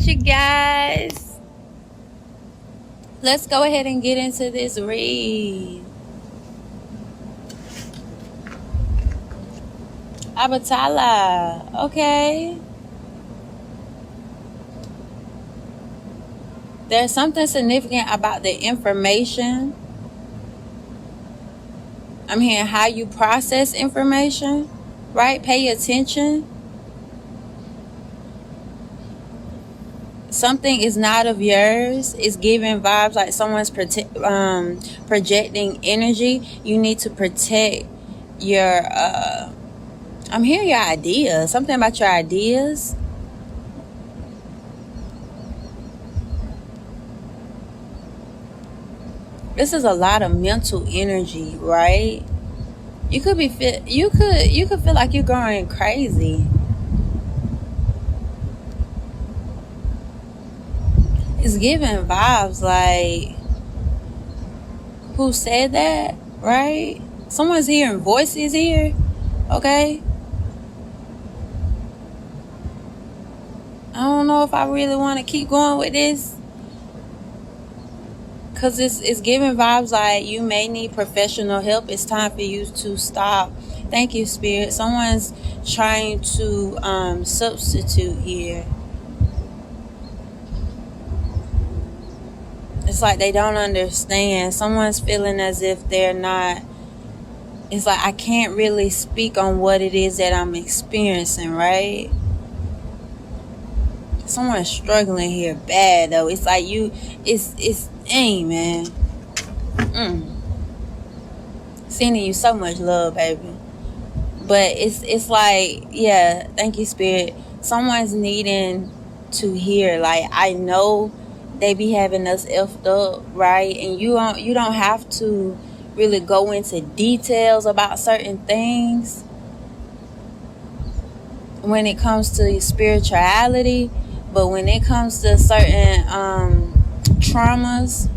you guys. Let's go ahead and get into this read. Abatala. Okay. There's something significant about the information. I'm hearing how you process information, right? Pay attention. Something is not of yours. It's giving vibes like someone's projecting energy. You need to protect your I'm hearing your ideas. Something about your ideas. This is a lot of mental energy, right? You could be you could feel like you're going crazy. It's giving vibes like, who said that, right? Someone's hearing voices here, okay? I don't know if I really want to keep going with this, because it's giving vibes like you may need professional help. It's time for you to stop. Thank you, Spirit. Someone's trying to substitute here. It's like they don't understand. Someone's feeling as if they're not. It's like I can't really speak on what it is that I'm experiencing, right? Someone's struggling here bad though. It's like dang, man. Sending you so much love, baby. But it's like, yeah, thank you, Spirit. Someone's needing to hear, like, I know they be having us effed up, right? And you don't have to really go into details about certain things when it comes to spirituality, but when it comes to certain traumas,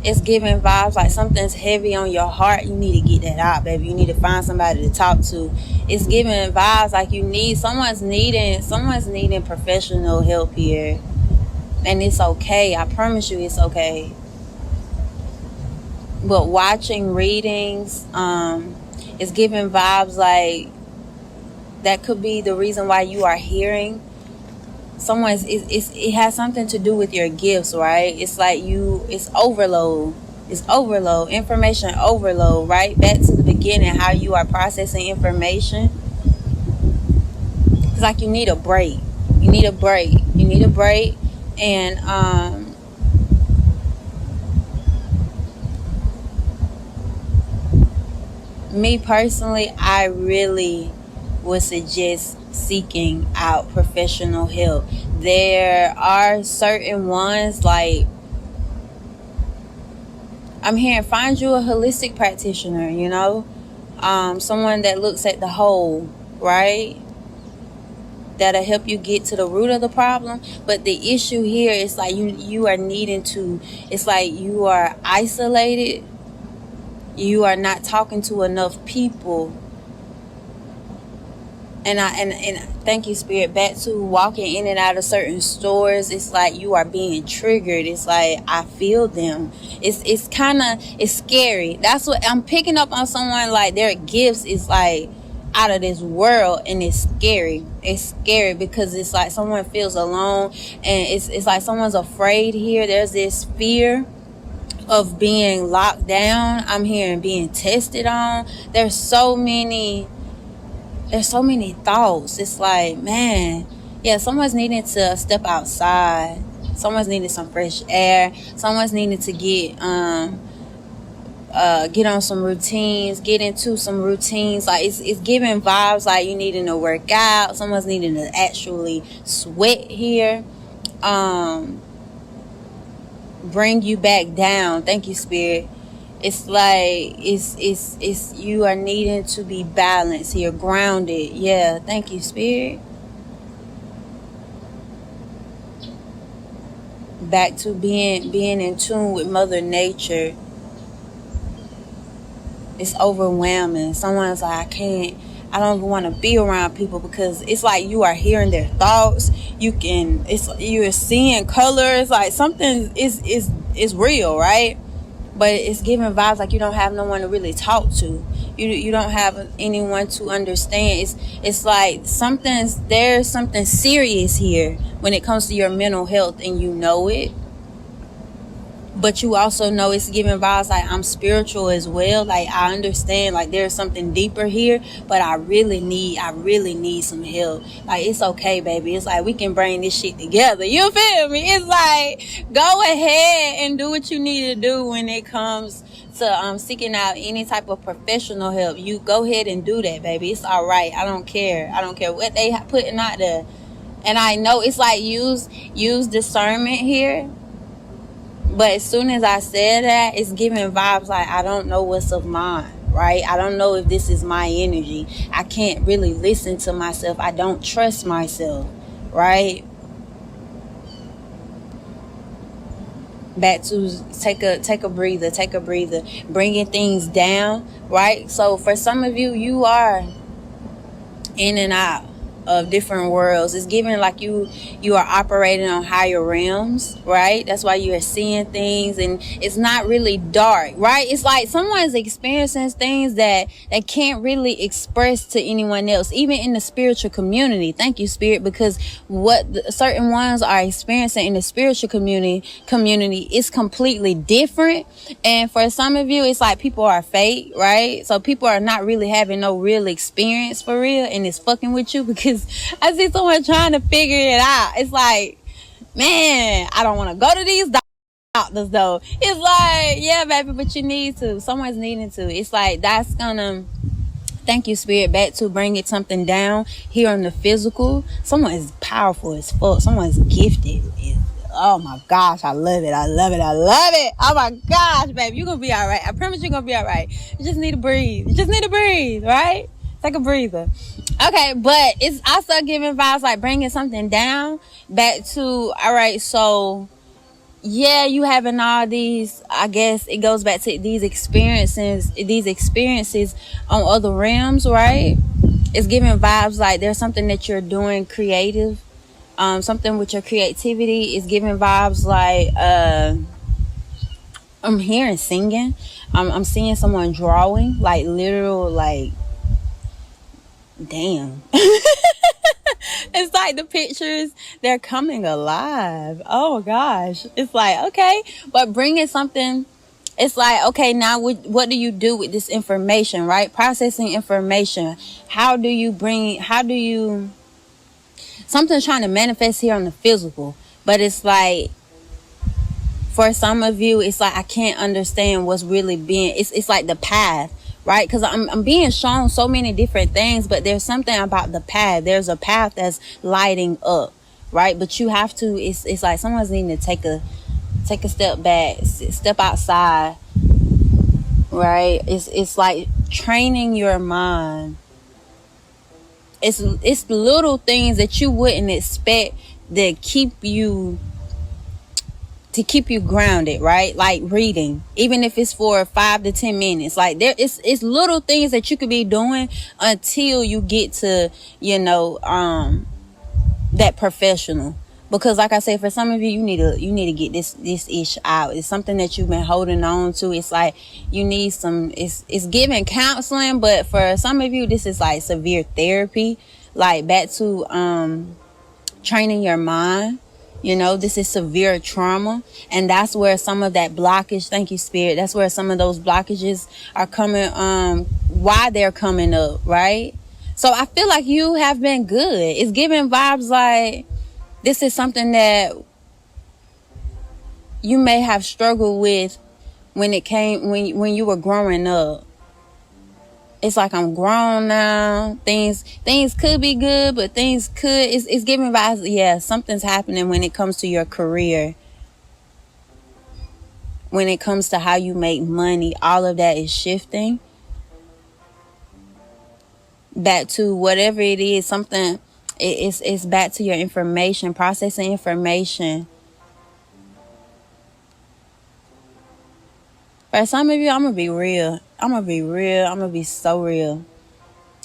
it's giving vibes like something's heavy on your heart. You need to get that out, baby. You need to find somebody to talk to. It's giving vibes like someone's needing professional help here. And it's okay. I promise you it's okay. But watching readings, it's giving vibes like that could be the reason why you are hearing. It has something to do with your gifts, right? It's like it's overload. It's overload. Information overload, right? Back to the beginning, how you are processing information. It's like you need a break. You need a break. And me personally, I really would suggest seeking out professional help. There are certain ones, like I'm hearing, find you a holistic practitioner, someone that looks at the whole, right? That'll help you get to the root of the problem. But the issue here is like you are needing to, it's like you are isolated. You are not talking to enough people. And thank you, Spirit. Back to walking in and out of certain stores, it's like you are being triggered. It's like I feel them. It's scary. That's what I'm picking up on. Someone like their gifts is like out of this world, and it's scary. It's scary because it's like someone feels alone, and it's like someone's afraid here. There's this fear of being locked down. I'm hearing being tested on. There's so many thoughts. It's like, man, yeah, someone's needing to step outside. Someone's needing some fresh air. Someone's needing to get on some routines, get into some routines. Like it's giving vibes like you needing to work out. Someone's needing to actually sweat here. Bring you back down. Thank you, Spirit. It's like it's you are needing to be balanced here, grounded. Yeah, thank you, Spirit. Back to being in tune with Mother Nature. It's overwhelming. Someone's like, I don't want to be around people, because it's like you are hearing their thoughts. You're seeing colors, like something is real, right? But it's giving vibes like you don't have no one to really talk to. You don't have anyone to understand. It's like there's something serious here when it comes to your mental health, and you know it. But you also know it's giving vibes like I'm spiritual as well. Like I understand like there's something deeper here, but I really need some help. Like it's okay, baby. It's like we can bring this shit together. You feel me? It's like go ahead and do what you need to do when it comes to seeking out any type of professional help. You go ahead and do that, baby. It's all right. I don't care what they putting out there. And I know it's like use discernment here. But as soon as I said that, it's giving vibes like I don't know what's of mine, right? I don't know if this is my energy. I can't really listen to myself. I don't trust myself, right? Back to take a breather, bringing things down, right? So for some of you, you are in and out of different worlds. It's giving like you are operating on higher realms, right? That's why you are seeing things, and it's not really dark, right? It's like someone's experiencing things that can't really express to anyone else, even in the spiritual community. Thank you, Spirit, because what certain ones are experiencing in the spiritual community is completely different. And for some of you, it's like people are fake, right? So people are not really having no real experience for real, and it's fucking with you, because I see someone trying to figure it out. It's like, man, I don't want to go to these doctors though. It's like, yeah, baby, but you need to. Someone's needing to. It's like that's gonna. Thank you, Spirit, back to bringing something down here on the physical. Someone is powerful as fuck. Someone's gifted. Oh my gosh, I love it. Oh my gosh, baby, you're gonna be all right. I promise you're gonna be all right. You just need to breathe. Right? Take a breather. Okay, but it's also giving vibes like bringing something down back to, all right, so yeah, you having all these, I guess it goes back to these experiences on other realms, right? It's giving vibes like there's something that you're doing creative, something with your creativity. Is giving vibes like I'm hearing singing. I'm seeing someone drawing, like literal, like damn. It's like the pictures, they're coming alive. Oh gosh. It's like, okay, but bringing something, it's like, okay, now what do you do with this information, right? Processing information. Something's trying to manifest here on the physical, but it's like, for some of you, it's like I can't understand what's really being, it's like the path, right? Because I'm being shown so many different things, but there's something about the path. There's a path that's lighting up, right? But you have to, it's like someone's needing to take a step back, step outside, right? It's like training your mind. It's little things that you wouldn't expect that keep you grounded, right? Like reading, even if it's for 5 to 10 minutes, like it's little things that you could be doing until you get to, that professional. Because like I said, for some of you, you need to get this ish out. It's something that you've been holding on to. It's like you need it's giving counseling, but for some of you, this is like severe therapy, like back to training your mind. This is severe trauma, and that's where some of that blockage, thank you, Spirit, that's where some of those blockages are coming, why they're coming up, right? So I feel like you have been good. It's giving vibes like this is something that you may have struggled with when you were growing up. It's like I'm grown now. Things could be good, but it's giving vibes. Yeah, something's happening when it comes to your career. When it comes to how you make money, all of that is shifting back to whatever it is. Something it's back to your information, processing information. For some of you, I'm gonna be real. I'm gonna be so real.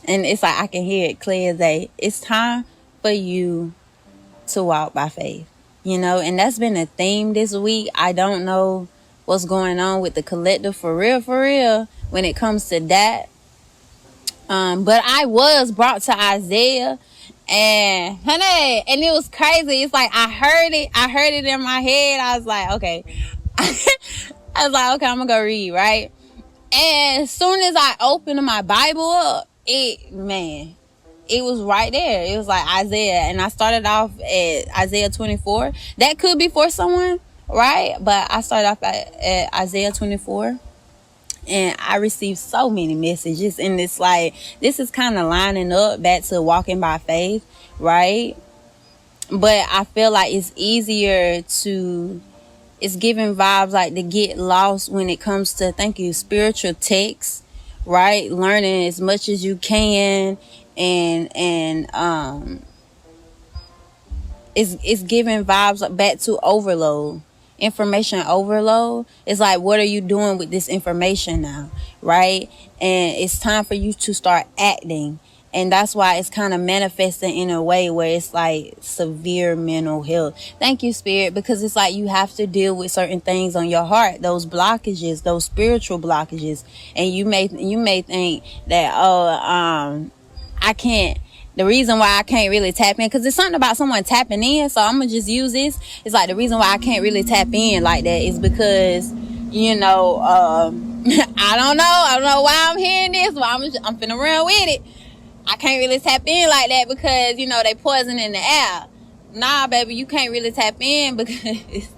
And it's like I can hear it clear as day. It's time for you to walk by faith. You know, and that's been a theme this week. I don't know what's going on with the collective for real, when it comes to that. But I was brought to Isaiah, and honey, and it was crazy. It's like I heard it in my head. I was like, okay. I was like, okay, I'm gonna go read, right? And as soon as I opened my Bible up, it was right there. It was like Isaiah, and I started off at Isaiah 24. That could be for someone, right? But I started off at Isaiah 24. And I received so many messages, and it's like this is kind of lining up back to walking by faith, right? But I feel like it's giving vibes like to get lost when it comes to, thank you, spiritual texts, right? Learning as much as you can, and it's giving vibes back to overload. Information overload. It's like, what are you doing with this information now, right? And it's time for you to start acting. And that's why it's kind of manifesting in a way where it's like severe mental health. Thank you, Spirit, because it's like you have to deal with certain things on your heart, those blockages, those spiritual blockages. And you may think that, I can't. The reason why I can't really tap in, because it's something about someone tapping in, so I'm going to just use this. It's like the reason why I can't really tap in like that is because, I don't know why I'm hearing this, but I'm finna run with it. I can't really tap in like that because, they poison in the air. Nah, baby, you can't really tap in because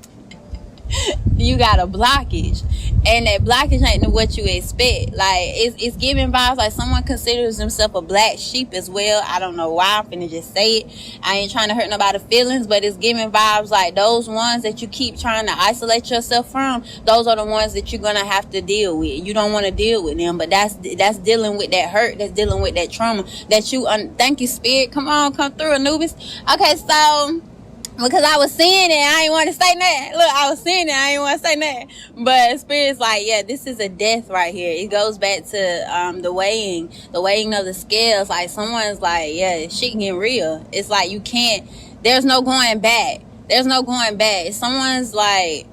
you got a blockage, and that blockage ain't what you expect. Like it's giving vibes like someone considers himself a black sheep as well. I don't know why. I'm finna just say it. I ain't trying to hurt nobody's feelings, but it's giving vibes like those ones that you keep trying to isolate yourself from. Those are the ones that you're gonna have to deal with. You don't want to deal with them, but that's dealing with that hurt. That's dealing with that trauma that you. Thank you, Spirit. Come through, Anubis. Okay, so. Because I was seeing it, I ain't want to say nothing. Look, I was seeing it, I ain't want to say nothing. But Spirit's like, yeah, this is a death right here. It goes back to the weighing of the scales. Like someone's like, yeah, shit getting real. It's like you can't. There's no going back. Someone's like.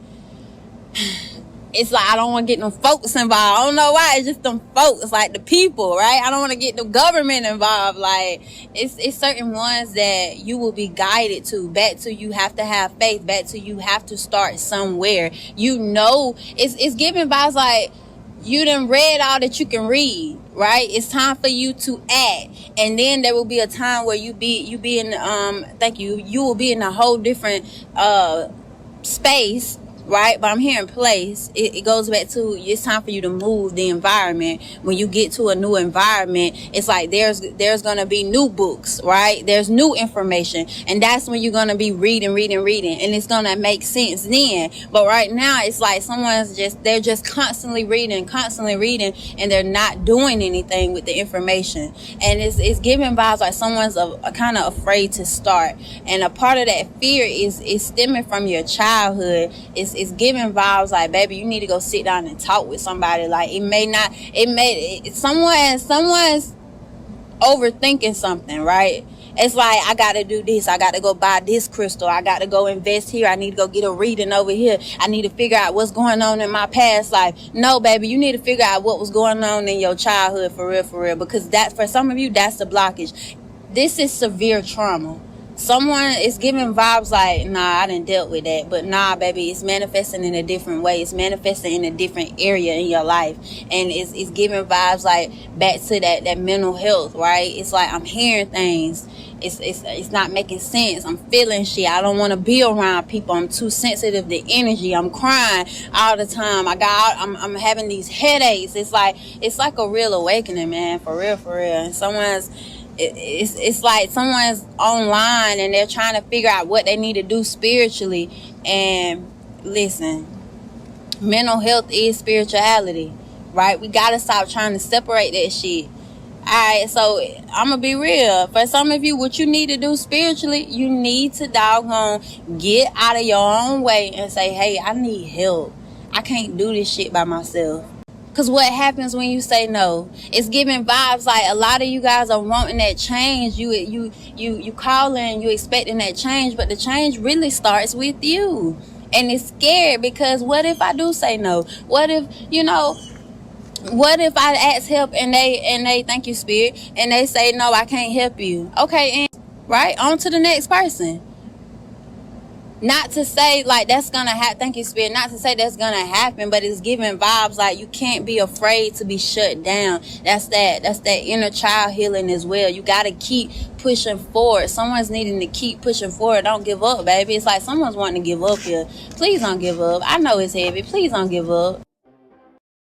It's like I don't want to get them folks involved. I don't know why. It's just them folks, like the people, right? I don't want to get the government involved. Like it's certain ones that you will be guided to. Back to you have to have faith. Back to you have to start somewhere. It's giving vibes like you done read all that you can read, right? It's time for you to act, and then there will be a time where you be in you will be in a whole different space. Right, but I'm hearing place. It goes back to it's time for you to move the environment. When you get to a new environment, it's like there's gonna be new books, right? There's new information, and that's when you're gonna be reading, and it's gonna make sense then. But right now, it's like they're just constantly reading, and they're not doing anything with the information. And it's giving vibes like someone's kind of afraid to start, and a part of that fear is stemming from your childhood. It's giving vibes like, baby, you need to go sit down and talk with somebody. Like someone's overthinking something, right? It's like, I got to do this. I got to go buy this crystal. I got to go invest here. I need to go get a reading over here. I need to figure out what's going on in my past life. No, baby, you need to figure out what was going on in your childhood for real. Because that, for some of you, that's the blockage. This is severe trauma. Someone is giving vibes like, nah, I done dealt with that. But nah, baby, it's manifesting in a different way. It's manifesting in a different area in your life. And it's giving vibes like back to that mental health, right? It's like I'm hearing things. It's not making sense. I'm feeling shit. I don't want to be around people. I'm too sensitive to energy. I'm crying all the time. I'm having these headaches. It's like a real awakening, man, for real. And it's like someone's online and they're trying to figure out what they need to do spiritually. And listen, mental health is spirituality, right? We gotta stop trying to separate that shit. Alright, so I'm gonna be real. For some of you, what you need to do spiritually, you need to doggone get out of your own way and say, hey, I need help. I can't do this shit by myself. Because what happens when you say no? It's giving vibes like a lot of you guys are wanting that change. You calling, you expecting that change, but the change really starts with you. And it's scared because what if I do say no? What if, what if I ask help and they thank you, Spirit, and they say no, I can't help you. Okay, and right, on to the next person. Not to say like that's gonna happen, thank you, Spirit, not to say that's gonna happen, but it's giving vibes like you can't be afraid to be shut down. That's that inner child healing as well. You gotta keep pushing forward. Someone's needing to keep pushing forward. Don't give up, baby. It's like someone's wanting to give up here. Please don't give up. I know it's heavy. Please don't give up.